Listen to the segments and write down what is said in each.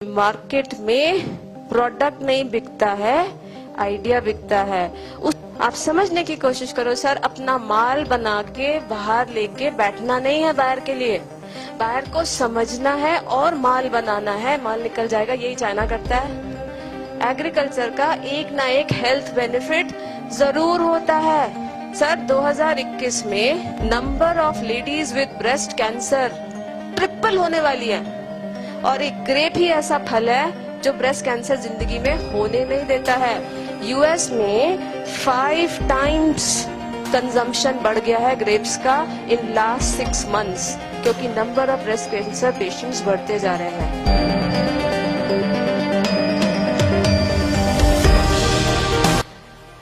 Market में product नहीं बिकता है, आइडिया बिकता है। आप समझने की कोशिश करो सर, अपना माल बना के बाहर लेके बैठना नहीं है बाहर के लिए, बाहर को समझना है और माल बनाना है, माल निकल जाएगा। यही चाइना करता है। एग्रीकल्चर का एक ना एक हेल्थ बेनिफिट जरूर होता है। सर 2021 में number of ladies with breast cancer triple होने वाली है, और एक ग्रेप ही ऐसा फल है जो ब्रेस्ट कैंसर जिंदगी में होने नहीं देता है। यूएस में 5 टाइम्स कंजम्पशन बढ़ गया है ग्रेप्स का इन लास्ट 6 मंथ्स, क्योंकि number of breast cancer patients बढ़ते जा रहे हैं।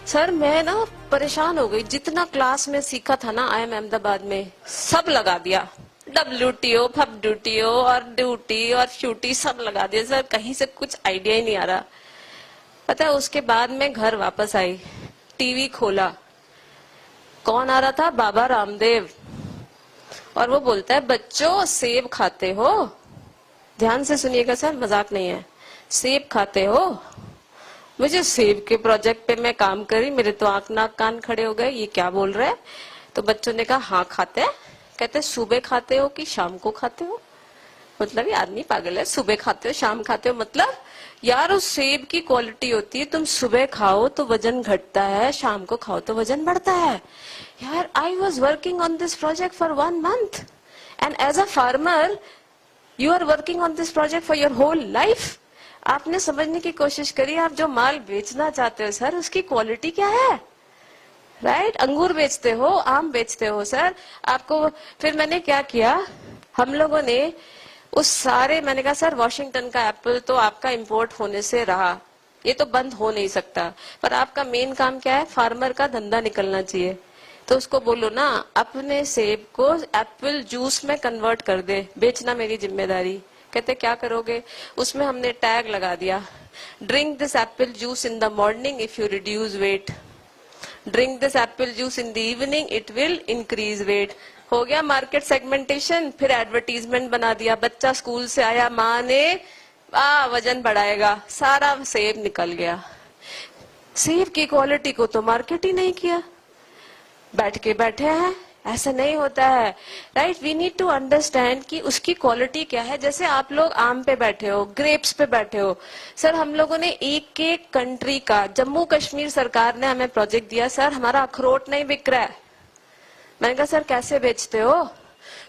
सर मैं ना परेशान हो गई, जितना क्लास में सीखा था ना IIM अहमदाबाद में सब लगा दिया। WTO, FWTO और ड्यूटी और शूटी सब लगा दिया सर, कहीं से कुछ आइडिया ही नहीं आ रहा। पता है उसके बाद में घर वापस आई, टीवी खोला, कौन आ रहा था? बाबा रामदेव। और वो बोलता है बच्चों सेब खाते हो, ध्यान से सुनिएगा सर, मजाक नहीं है, सेब खाते हो। मुझे सेब के प्रोजेक्ट पे मैं काम करी, मेरे तो आंख नाक कान खड़े हो गए, ये क्या बोल रहे हैं? तो बच्चों ने कहा हाँ खाते हैं। कहते सुबह खाते हो कि शाम को खाते हो? मतलब ये आदमी पागल है, सुबह खाते हो शाम खाते हो मतलब? यार उस सेब की क्वालिटी होती है, तुम सुबह खाओ तो वजन घटता है, शाम को खाओ तो वजन बढ़ता है। यार I was working on this project for 1 month and as a farmer you are working on this project for your whole life. आपने समझने की कोशिश करी, आप जो माल बेचना चाहते हो सर उसकी क्वालिटी क्या है? राइट अंगूर बेचते हो, आम बेचते हो सर, आपको। फिर मैंने क्या किया, हम लोगों ने उस सारे, मैंने कहा सर वॉशिंगटन का एप्पल तो आपका इंपोर्ट होने से रहा, ये तो बंद हो नहीं सकता, पर आपका मेन काम क्या है? फार्मर का धंधा निकलना चाहिए। तो उसको बोलो ना अपने सेब को एप्पल जूस में कन्वर्ट कर दे, बेचना मेरी जिम्मेदारी। कहते क्या करोगे? उसमें हमने टैग लगा दिया, drink this apple juice in the morning if you reduce weight, drink this apple juice in the evening it will increase weight. हो गया मार्केट सेगमेंटेशन। फिर एडवर्टीजमेंट बना दिया, बच्चा स्कूल से आया, माँ ने वजन बढ़ाएगा, सारा सेब निकल गया। सेब की क्वालिटी को तो मार्केट ही नहीं किया, बैठे हैं। ऐसा नहीं होता है, right? We need to understand कि उसकी क्वालिटी क्या है। जैसे आप लोग आम पे बैठे हो, ग्रेप्स पे बैठे हो, सर हम लोगों ने एक एक कंट्री का, जम्मू कश्मीर सरकार ने हमें प्रोजेक्ट दिया, सर हमारा अखरोट नहीं बिक रहा है। मैंने कहा सर कैसे बेचते हो?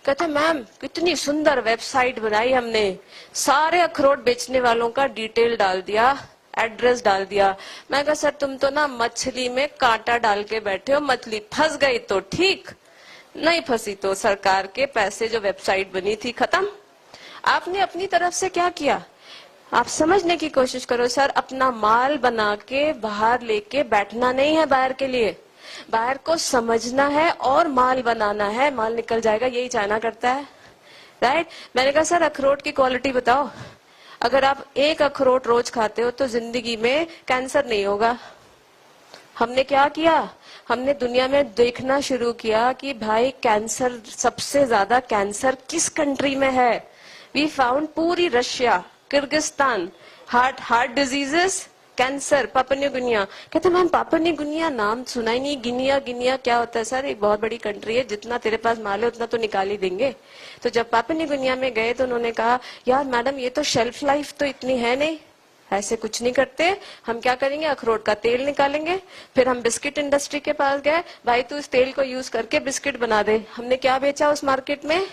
कहते मैम कितनी सुंदर वेबसाइट बनाई हमने, सारे अखरोट बेचने वालों का डिटेल डाल दिया, एड्रेस डाल दिया। मैं कहा सर तुम तो ना मछली में कांटा डाल के बैठे हो, मछली फंस गई तो ठीक, नहीं फंसी तो सरकार के पैसे जो वेबसाइट बनी थी खत्म। आपने अपनी तरफ से क्या किया? आप समझने की कोशिश करो सर, अपना माल बना के बाहर लेके बैठना नहीं है बाहर के लिए, बाहर को समझना है और माल बनाना है, माल निकल जाएगा। यही चाइना करता है, राइट? मैंने कहा सर अखरोट की क्वालिटी बताओ, अगर आप एक अखरोट रोज खाते हो तो जिंदगी में कैंसर नहीं होगा। हमने क्या किया, हमने दुनिया में देखना शुरू किया कि भाई कैंसर, सबसे ज्यादा कैंसर किस कंट्री में है। वी फाउंड पूरी Russia, Kyrgyzstan, heart diseases, cancer, Papua new Guinea. कहते मैम पापुआ न्यू गिनिया नाम सुना ही नहीं, गिनिया क्या होता है? सर एक बहुत बड़ी कंट्री है, जितना तेरे पास माल है उतना तो निकाल ही देंगे। तो जब पापुआ न्यू गिनिया में गए तो उन्होंने कहा यार मैडम ये तो शेल्फ लाइफ तो इतनी है नहीं, ऐसे कुछ नहीं करते, हम क्या करेंगे अखरोट का तेल निकालेंगे। फिर हम बिस्किट इंडस्ट्री के पास गए, भाई तू इस तेल को यूज करके बिस्किट बना दे। हमने क्या बेचा उस मार्केट में?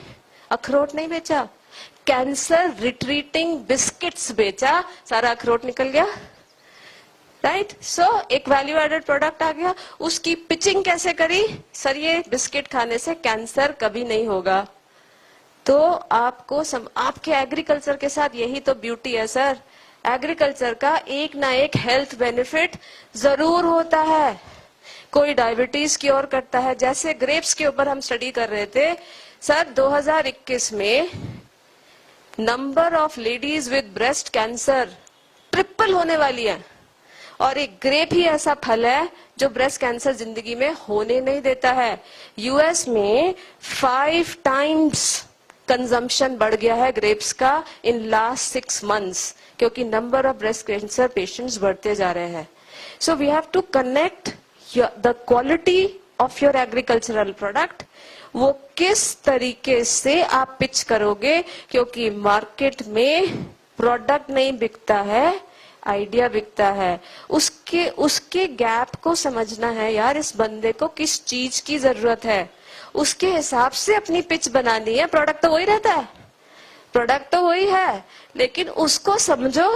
अखरोट नहीं बेचा, कैंसर रिट्रीटिंग बिस्किट्स बेचा, सारा अखरोट निकल गया, राइट? सो एक वैल्यू एडेड प्रोडक्ट आ गया। उसकी पिचिंग कैसे करी? सर ये बिस्किट खाने से कैंसर कभी नहीं होगा। तो आपको आपके एग्रीकल्चर के साथ यही तो ब्यूटी है सर, एग्रीकल्चर का एक ना एक हेल्थ बेनिफिट जरूर होता है। कोई डायबिटीज क्योर करता है, जैसे ग्रेप्स के ऊपर हम स्टडी कर रहे थे सर, 2021 में number of ladies with breast cancer triple होने वाली है, और एक ग्रेप ही ऐसा फल है जो ब्रेस्ट कैंसर जिंदगी में होने नहीं देता है। यूएस में 5 टाइम्स कंजम्पशन बढ़ गया है ग्रेप्स का इन लास्ट 6 months, क्योंकि number of breast cancer patients बढ़ते जा रहे हैं. So we have to connect the quality of your agricultural product. वो किस तरीके से आप पिच करोगे, क्योंकि मार्केट में प्रोडक्ट नहीं बिकता है, आइडिया बिकता है. उसके गैप को समझना है यार. इस बंदे को किस चीज की जरूरत है, उसके हिसाब से अपनी पिच बनानी है. प्रोडक्ट तो वही रहता है, प्रोडक्ट तो वही है, लेकिन उसको समझो,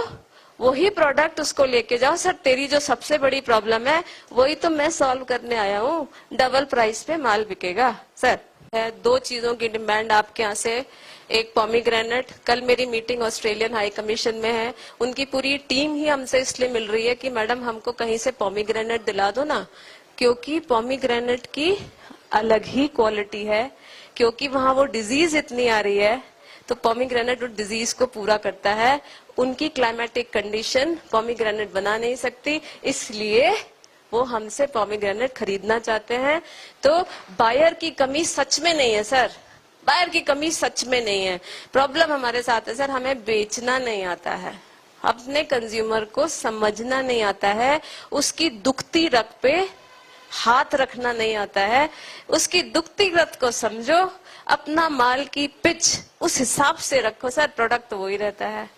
वही प्रोडक्ट उसको लेके जाओ. सर तेरी जो सबसे बड़ी प्रॉब्लम है वही तो मैं सॉल्व करने आया हूँ, डबल प्राइस पे माल बिकेगा. सर है 2 चीजों की डिमांड आपके यहाँ से. एक पॉमीग्रेनेट. कल मेरी मीटिंग ऑस्ट्रेलियन हाई कमीशन में है, उनकी पूरी टीम ही हमसे इसलिए मिल रही है कि मैडम हमको कहीं से पॉमीग्रेनेट दिला दो ना, क्योंकि पॉमीग्रेनेट की अलग ही क्वालिटी है, क्योंकि वहां वो डिजीज इतनी आ रही है, तो पॉमीग्रेनेट उस डिजीज को पूरा करता है. उनकी क्लाइमेटिक कंडीशन पॉमीग्रेनेट बना नहीं सकती, इसलिए वो हमसे पॉमीग्रेनेट खरीदना चाहते हैं. तो बायर की कमी सच में नहीं है सर, बायर की कमी सच में नहीं है. प्रॉब्लम हमारे साथ है सर, हमें बेचना नहीं आता है, अपने कंज्यूमर को समझना नहीं आता है, उसकी दुखती रग पे हाथ रखना नहीं आता है. उसकी दुखती रग को समझो, अपना माल की पिच उस हिसाब से रखो. सर प्रोडक्ट तो वही रहता है,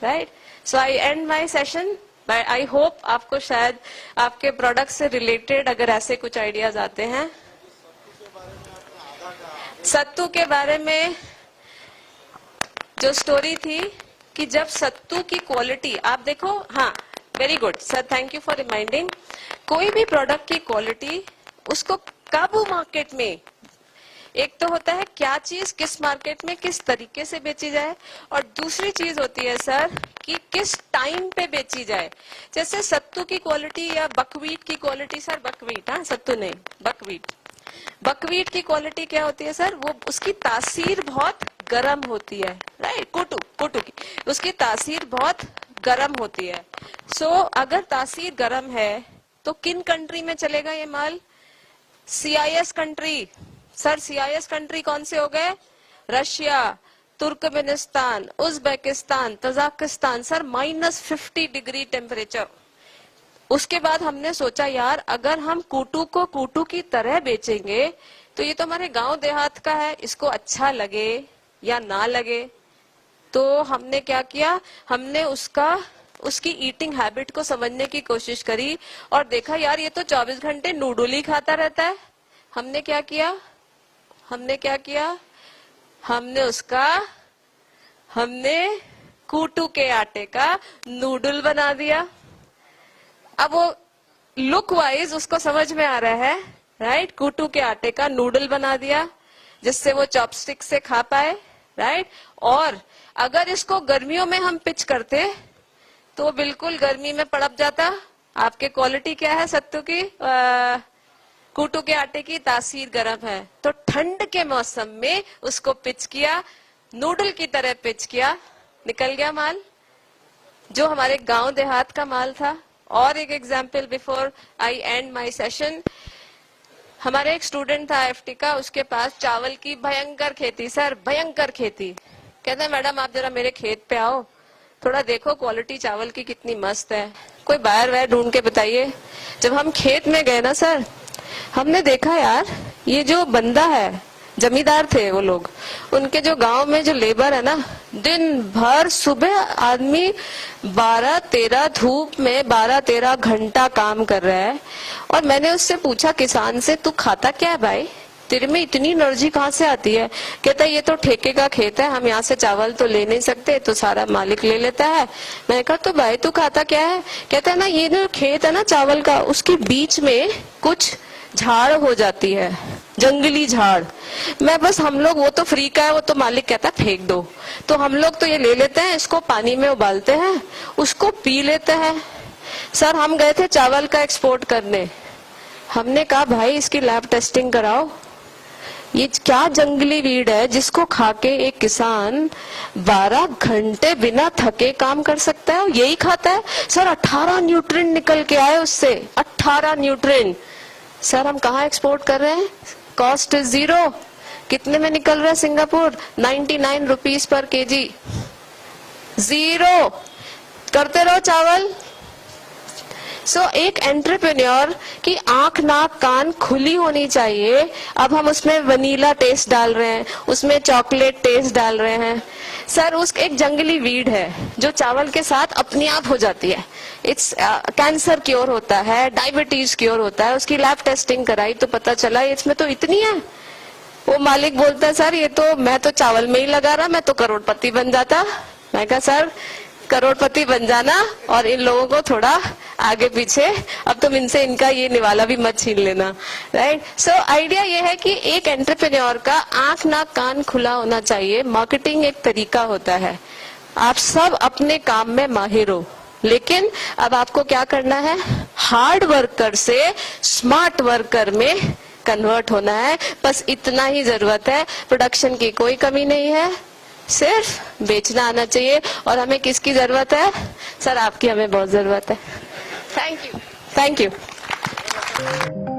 right. So I and my session. I hope आपको शायद आपके प्रोडक्ट से रिलेटेड अगर ऐसे कुछ आइडियाज आते हैं. सत्तू के बारे में जो स्टोरी थी कि जब सत्तू की क्वालिटी आप देखो, हाँ very good sir, thank you for reminding. कोई भी प्रोडक्ट की क्वालिटी उसको कब मार्केट में, एक तो होता है क्या चीज किस मार्केट में किस तरीके से बेची जाए, और दूसरी चीज होती है सर कि किस टाइम पे बेची जाए. जैसे सत्तू की क्वालिटी या बकवीट की क्वालिटी, सर बकवीट, हाँ सत्तू नहीं बकवीट. बकवीट की क्वालिटी क्या होती है सर, वो उसकी तासीर बहुत गर्म होती है, राइट. कोटू की उसकी तासीर बहुत गर्म होती है. सो अगर तासीर गर्म है तो किन कंट्री में चलेगा ये माल, CIS country. Sir CIS country कौन से हो गए, Russia, Turkmenistan, Uzbekistan, Tajikistan. Sir -50 degree temperature. उसके बाद हमने सोचा यार अगर हम कूटू को कूटू की तरह बेचेंगे तो ये तो हमारे गांव देहात का है, इसको अच्छा लगे या ना लगे. तो हमने क्या किया, हमने उसकी ईटिंग हैबिट को समझने की कोशिश करी और देखा यार ये तो 24 घंटे नूडल ही खाता रहता है. हमने क्या किया, हमने कूटू के आटे का नूडल बना दिया. अब वो लुक वाइज उसको समझ में आ रहा है, राइट. कूटू के आटे का नूडल बना दिया जिससे वो चॉपस्टिक से खा पाए, राइट. और अगर इसको गर्मियों में हम पिच करते तो बिल्कुल गर्मी में पड़प जाता. आपके क्वालिटी क्या है सत्तू की, कूटू के आटे की तासीर गर्म है, तो ठंड के मौसम में उसको पिच किया, नूडल की तरह पिच किया, निकल गया माल जो हमारे गांव देहात का माल था. और एक example before I and my session. हमारे एक स्टूडेंट था IFT का, उसके पास चावल की भयंकर खेती, सर भयंकर खेती. कहते हैं मैडम आप जरा मेरे खेत पे आओ, थोड़ा देखो क्वालिटी चावल की कितनी मस्त है, कोई बायर वायर ढूंढ के बताइए. जब हम खेत में गए ना सर, हमने देखा यार ये जो बंदा है, जमींदार थे वो लोग, उनके जो गांव में जो लेबर है ना, दिन भर सुबह आदमी 12-13 धूप में 12-13 घंटा काम कर रहा है. और मैंने उससे पूछा किसान से, तू खाता क्या है भाई, तेरे में इतनी एनर्जी कहाँ से आती है. कहता है ये तो ठेके का खेत है, हम यहाँ से चावल तो ले नहीं सकते, तो सारा मालिक ले लेता है. मैंने कहा तो भाई तू खाता क्या है. कहता है ना ये जो खेत है ना चावल का, उसके बीच में कुछ झाड़ हो जाती है, जंगली झाड़. मैं बस हम लोग, वो तो फ्री का है, वो तो मालिक कहता है फेंक दो, तो हम लोग तो ये ले लेते हैं, इसको पानी में उबालते हैं, उसको पी लेते हैं. सर हम गए थे चावल का एक्सपोर्ट करने, हमने कहा भाई इसकी लैब टेस्टिंग कराओ, ये क्या जंगली वीड है जिसको खा के एक किसान 12 घंटे बिना थके काम कर सकता है, यही खाता है. सर 18 न्यूट्रिएंट निकल के आए उससे, 18 न्यूट्रिएंट. सर हम कहाँ एक्सपोर्ट कर रहे हैं, कॉस्ट इज 0, कितने में निकल रहा है Singapore? 99 rupees per KG. Zero. करते रहो चावल। एक एंटरप्रेन्योर की आंख नाक कान खुली होनी चाहिए। अब हम उसमें वनीला टेस्ट डाल रहे हैं, उसमें चॉकलेट टेस्ट डाल रहे हैं। सर उस एक जंगली वीड है जो चावल के साथ अपने आप हो जाती है। इट्स कैंसर क्योर होता है, डायबिटीज क्योर होता है। उसकी लैब टेस्टिंग कराई तो पता चला इसमें तो इतनी है। वो मालिक बोलता है सर ये तो मैं तो चावल में ही लगा रहा, मैं तो करोड़पति बन जाता। मैं कहा सर करोड़पति बन जाना और इन लोगों को थोड़ा आगे पीछे, अब तुम इनसे इनका ये निवाला भी मत छीन लेना, राइट। सो आइडिया ये है कि एक एंटरप्रेन्योर का आंख नाक कान खुला होना चाहिए। मार्केटिंग एक तरीका होता है, आप सब अपने काम में माहिर हो, लेकिन अब आपको क्या करना है, हार्ड वर्कर से स्मार्ट वर्कर में कन्वर्ट होना है। बस इतना ही जरूरत है। प्रोडक्शन की कोई कमी नहीं है, सिर्फ बेचना आना चाहिए। और हमें किसकी जरूरत है? सर आपकी हमें बहुत जरूरत है। Thank you. Thank you.